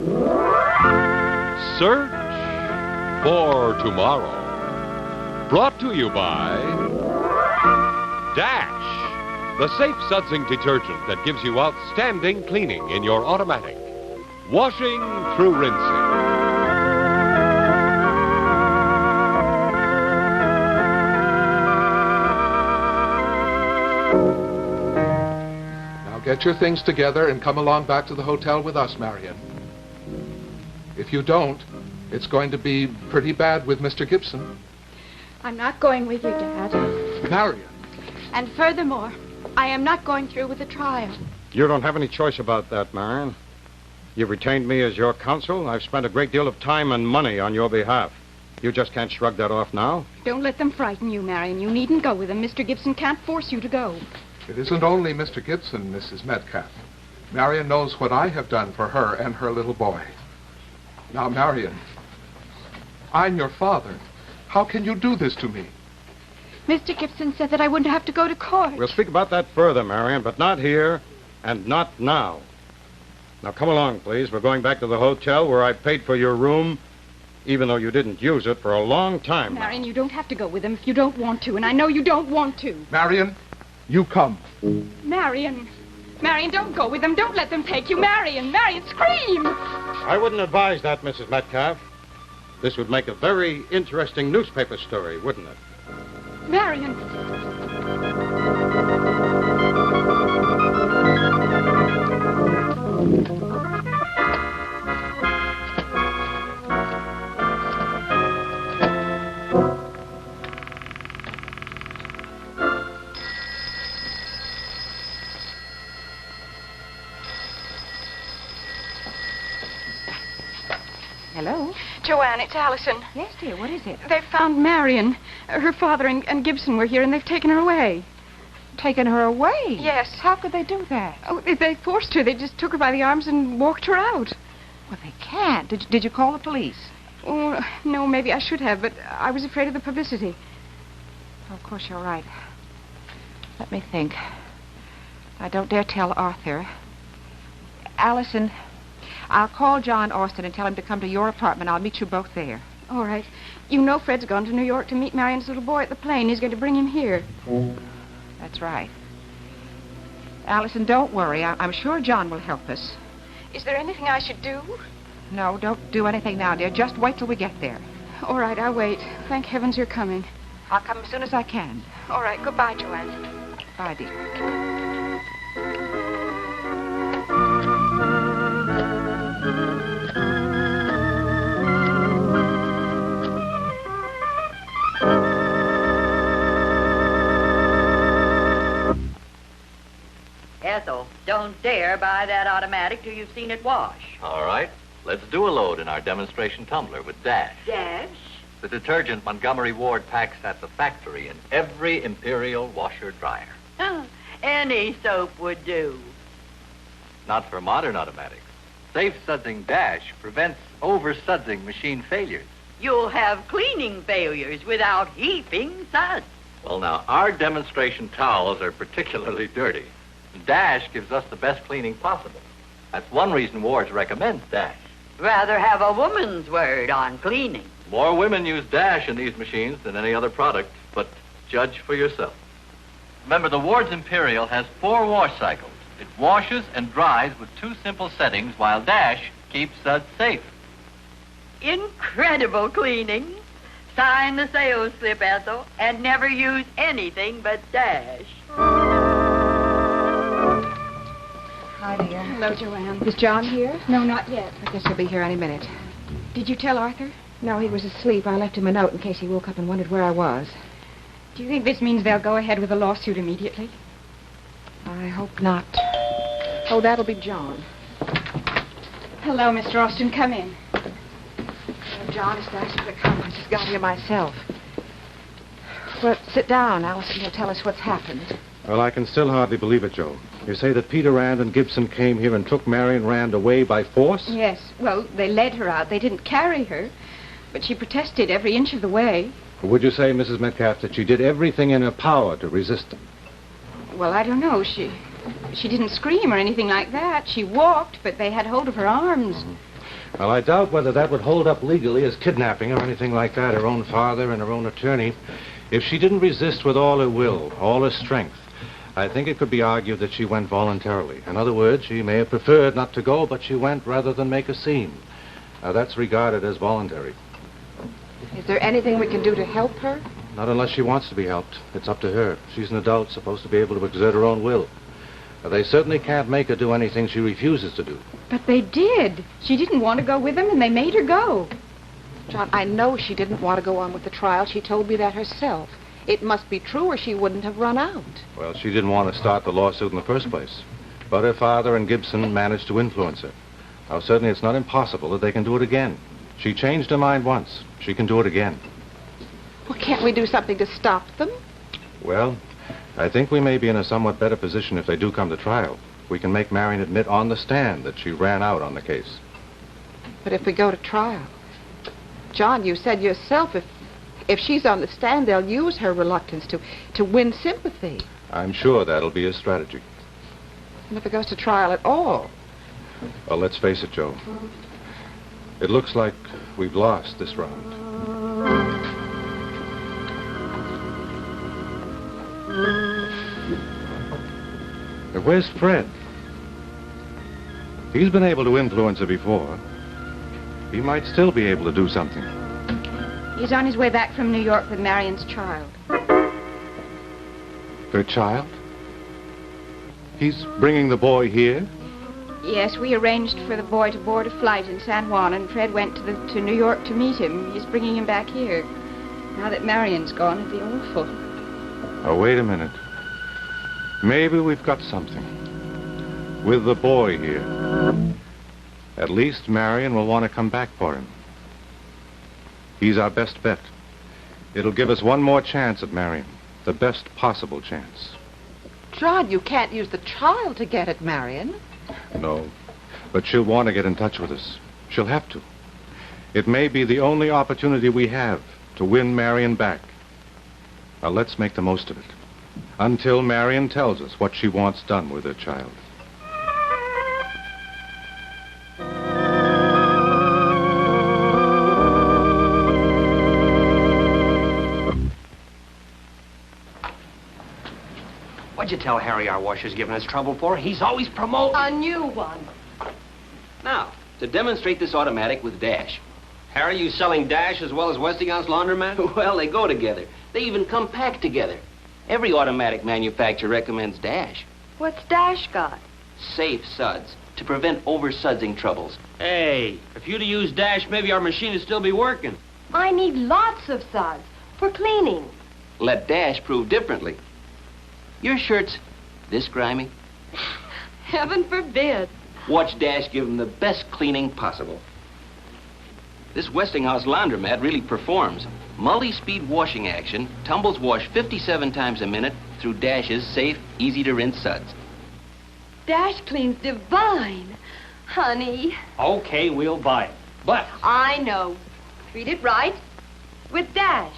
Search for Tomorrow. Brought to you by Dash, the safe sudsing detergent that gives you outstanding cleaning in your automatic. Washing through rinsing. Now get your things together and come along back to the hotel with us, Marion. If you don't, it's going to be pretty bad with Mr. Gibson. I'm not going with you, Dad. Marion. And furthermore, I am not going through with the trial. You don't have any choice about that, Marion. You've retained me as your counsel. I've spent a great deal of time and money on your behalf. You just can't shrug that off now. Don't let them frighten you, Marion. You needn't go with them. Mr. Gibson can't force you to go. It isn't only Mr. Gibson, Mrs. Metcalf. Marion knows what I have done for her and her little boy. Now, Marion, I'm your father. How can you do this to me? Mr. Gibson said that I wouldn't have to go to court. We'll speak about that further, Marion, but not here and not now. Now, come along, please. We're going back to the hotel where I paid for your room, even though you didn't use it for a long time. Marion, you don't have to go with them if you don't want to, and I know you don't want to. Marion, you come. Marion. Marion, don't go with them. Don't let them take you. Marion, scream! I wouldn't advise that, Mrs. Metcalf. This would make a very interesting newspaper story, wouldn't it? Marion. Hello? Joanne, it's Allison. Yes, dear, what is it? They found Marion. Her father and Gibson were here, and they've taken her away. Taken her away? Yes. How could they do that? Oh, they forced her. They just took her by the arms and walked her out. Well, they can't. Did you call the police? Oh, no, maybe I should have, but I was afraid of the publicity. Oh, of course, you're right. Let me think. I don't dare tell Arthur. Allison, I'll call John Austin and tell him to come to your apartment. I'll meet you both there. All right. You know Fred's gone to New York to meet Marion's little boy at the plane. He's going to bring him here. That's right. Allison, don't worry. I'm sure John will help us. Is there anything I should do? No, don't do anything now, dear. Just wait till we get there. All right, I'll wait. Thank heavens you're coming. I'll come as soon as I can. All right, goodbye, Joanne. Bye, dear. Ethel, don't dare buy that automatic till you've seen it wash. All right. Let's do a load in our demonstration tumbler with Dash. Dash? The detergent Montgomery Ward packs at the factory in every Imperial washer-dryer. Any soap would do. Not for modern automatics. Safe sudsing Dash prevents over-sudsing machine failures. You'll have cleaning failures without heaping suds. Well, now, our demonstration towels are particularly dirty. Dash gives us the best cleaning possible. That's one reason Ward's recommends Dash. Rather have a woman's word on cleaning. More women use Dash in these machines than any other product, but judge for yourself. Remember, the Ward's Imperial has 4 wash cycles. It washes and dries with 2 simple settings, while Dash keeps suds safe. Incredible cleaning. Sign the sales slip, Ethel, and never use anything but Dash. Hi, dear. Hello, Joanne. Is John here? No, not yet. I guess he'll be here any minute. Did you tell Arthur? No, he was asleep. I left him a note in case he woke up and wondered where I was. Do you think this means they'll go ahead with the lawsuit immediately? I hope not. Oh, that'll be John. Hello, Mr. Austin. Come in. John, it's nice of you to come. I just got here myself. Well, sit down. Allison will tell us what's happened. Well, I can still hardly believe it, Joe. You say that Peter Rand and Gibson came here and took Marion Rand away by force? Yes. Well, they led her out. They didn't carry her. But she protested every inch of the way. Would you say, Mrs. Metcalf, that she did everything in her power to resist them? Well, I don't know. She didn't scream or anything like that. She walked, but they had hold of her arms. Well, I doubt whether that would hold up legally as kidnapping or anything like that. Her own father and her own attorney. If she didn't resist with all her will, all her strength, I think it could be argued that she went voluntarily. In other words, she may have preferred not to go, but she went rather than make a scene. Now, that's regarded as voluntary. Is there anything we can do to help her? Not unless she wants to be helped. It's up to her. She's an adult, supposed to be able to exert her own will. They certainly can't make her do anything she refuses to do. But they did. She didn't want to go with them, and they made her go. John, I know she didn't want to go on with the trial. She told me that herself. It must be true or she wouldn't have run out. Well, she didn't want to start the lawsuit in the first place. But her father and Gibson managed to influence her. Now, certainly it's not impossible that they can do it again. She changed her mind once. She can do it again. Well, can't we do something to stop them? Well, I think we may be in a somewhat better position if they do come to trial. We can make Marion admit on the stand that she ran out on the case. But if we go to trial... John, you said yourself if she's on the stand, they'll use her reluctance to win sympathy. I'm sure that'll be his strategy. And if it goes to trial at all? Well, let's face it, Joe. It looks like we've lost this round. Where's Fred? He's been able to influence her before. He might still be able to do something. He's on his way back from New York with Marion's child. Her child? He's bringing the boy here? Yes, we arranged for the boy to board a flight in San Juan, and Fred went to New York to meet him. He's bringing him back here. Now that Marion's gone, it'd be awful. Oh, wait a minute. Maybe we've got something. With the boy here. At least Marion will want to come back for him. He's our best bet. It'll give us one more chance at Marion. The best possible chance. John, you can't use the child to get at Marion. No, but she'll want to get in touch with us. She'll have to. It may be the only opportunity we have to win Marion back. Now, let's make the most of it. Until Marion tells us what she wants done with her child. What'd you tell Harry our washer's giving us trouble for? He's always promoting. A new one. Now, to demonstrate this automatic with Dash. Harry, you selling Dash as well as Westinghouse laundromat? Well, they go together. They even come packed together. Every automatic manufacturer recommends Dash. What's Dash got? Safe suds, to prevent over-sudsing troubles. Hey, if you'd have used Dash, maybe our machine would still be working. I need lots of suds for cleaning. Let Dash prove differently. Your shirt's this grimy? Heaven forbid. Watch Dash give them the best cleaning possible. This Westinghouse laundromat really performs. Multi-speed washing action, tumbles wash 57 times a minute through Dash's safe, easy-to-rinse suds. Dash cleans divine. Honey. Okay, we'll buy it. But... I know. Treat it right with Dash.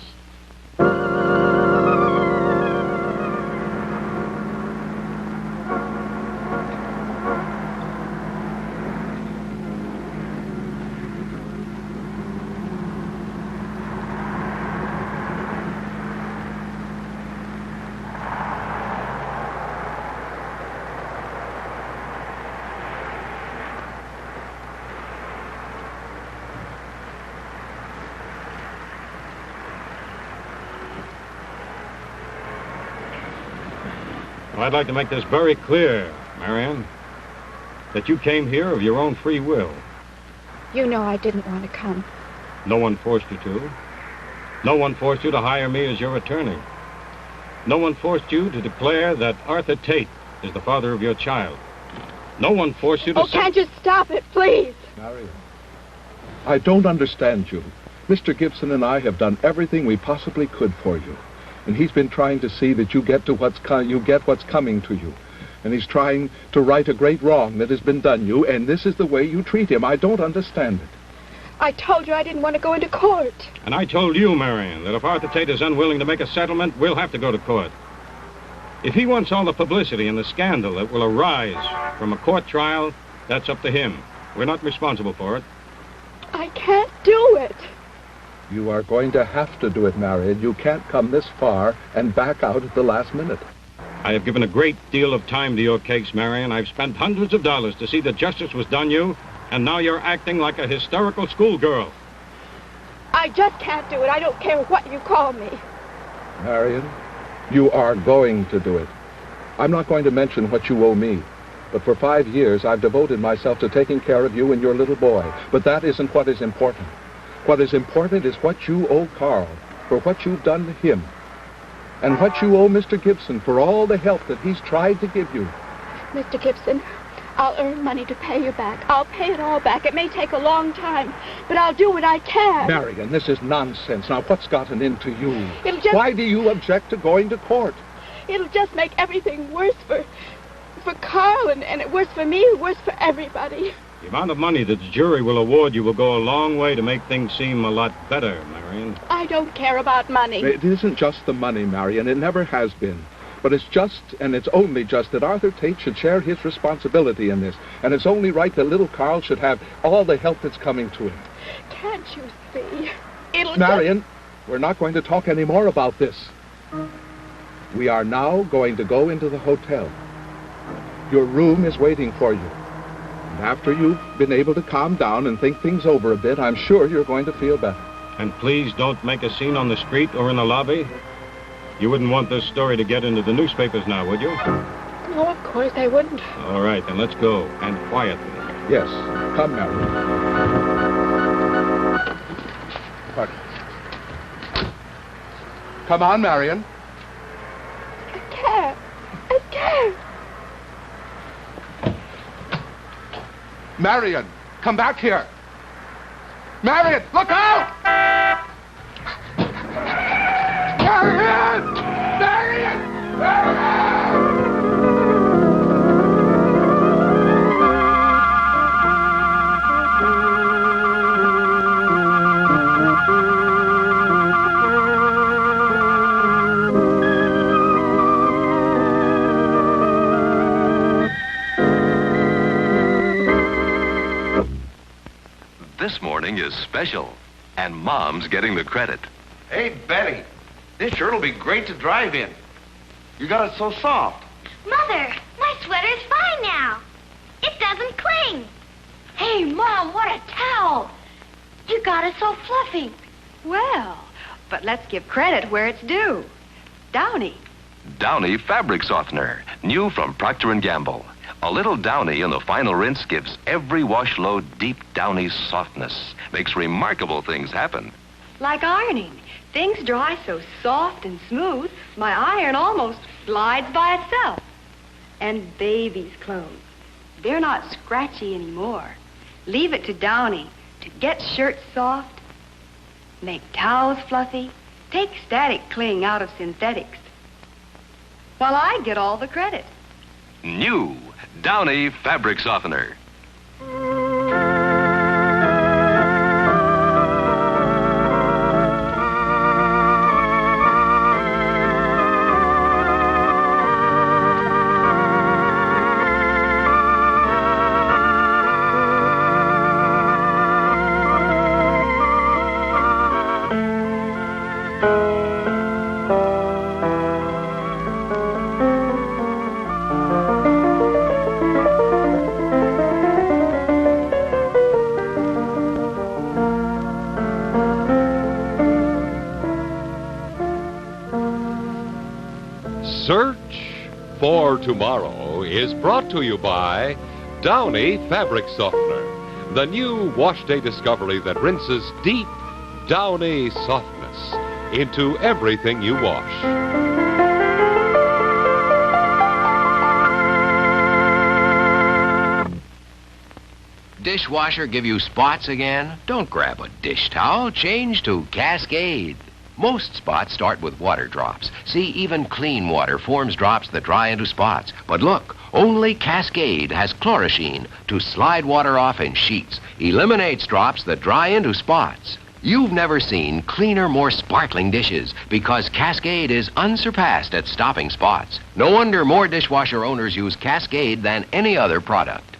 Well, I'd like to make this very clear, Marion, that you came here of your own free will. You know I didn't want to come. No one forced you to. No one forced you to hire me as your attorney. No one forced you to declare that Arthur Tate is the father of your child. No one forced you to... Oh, can't you stop it, please? Marion, I don't understand you. Mr. Gibson and I have done everything we possibly could for you. And he's been trying to see that you get what's coming to you. And he's trying to right a great wrong that has been done you, and this is the way you treat him. I don't understand it. I told you I didn't want to go into court. And I told you, Marion, that if Arthur Tate is unwilling to make a settlement, we'll have to go to court. If he wants all the publicity and the scandal that will arise from a court trial, that's up to him. We're not responsible for it. I can't do it. You are going to have to do it, Marion. You can't come this far and back out at the last minute. I have given a great deal of time to your case, Marion. I've spent hundreds of dollars to see that justice was done you, and now you're acting like a hysterical schoolgirl. I just can't do it. I don't care what you call me. Marion, you are going to do it. I'm not going to mention what you owe me, but for 5 years I've devoted myself to taking care of you and your little boy. But that isn't what is important. What is important is what you owe Carl for what you've done to him, and what you owe Mr. Gibson for all the help that he's tried to give you. Mr. Gibson, I'll earn money to pay you back. I'll pay it all back. It may take a long time, but I'll do what I can. Marion, this is nonsense. Now, what's gotten into you? It'll just... Why do you object to going to court? It'll just make everything worse for Carl, and worse for me, worse for everybody. The amount of money that the jury will award you will go a long way to make things seem a lot better, Marion. I don't care about money. It isn't just the money, Marion. It never has been. But it's just, and it's only just, that Arthur Tate should share his responsibility in this. And it's only right that little Carl should have all the help that's coming to him. Can't you see? Marion, we're not going to talk any more about this. We are now going to go into the hotel. Your room is waiting for you. And after you've been able to calm down and think things over a bit, I'm sure you're going to feel better. And please don't make a scene on the street or in the lobby. You wouldn't want this story to get into the newspapers now, would you? No, of course I wouldn't. All right, then let's go, and quietly. Yes. Come, Marion. Come on, Marion. I can't. Marion, come back here. Marion, look out! Marion! Marion! Marion! This morning is special, and Mom's getting the credit. Hey, Betty, this shirt'll be great to drive in. You got it so soft. Mother, my sweater's fine now. It doesn't cling. Hey, Mom, what a towel. You got it so fluffy. Well, but let's give credit where it's due. Downy. Downy Fabric Softener, new from Procter & Gamble. A little Downy in the final rinse gives every wash load deep Downy softness. Makes remarkable things happen. Like ironing. Things dry so soft and smooth, my iron almost glides by itself. And baby's clothes. They're not scratchy anymore. Leave it to Downy to get shirts soft, make towels fluffy, take static cling out of synthetics. While I get all the credit. New Downy Fabric Softener. Search for Tomorrow is brought to you by Downy Fabric Softener, the new wash day discovery that rinses deep, downy softness into everything you wash. Dishwasher give you spots again? Don't grab a dish towel. Change to Cascade. Most spots start with water drops. See, even clean water forms drops that dry into spots. But look, only Cascade has Chlorasheen to slide water off in sheets. Eliminates drops that dry into spots. You've never seen cleaner, more sparkling dishes because Cascade is unsurpassed at stopping spots. No wonder more dishwasher owners use Cascade than any other product.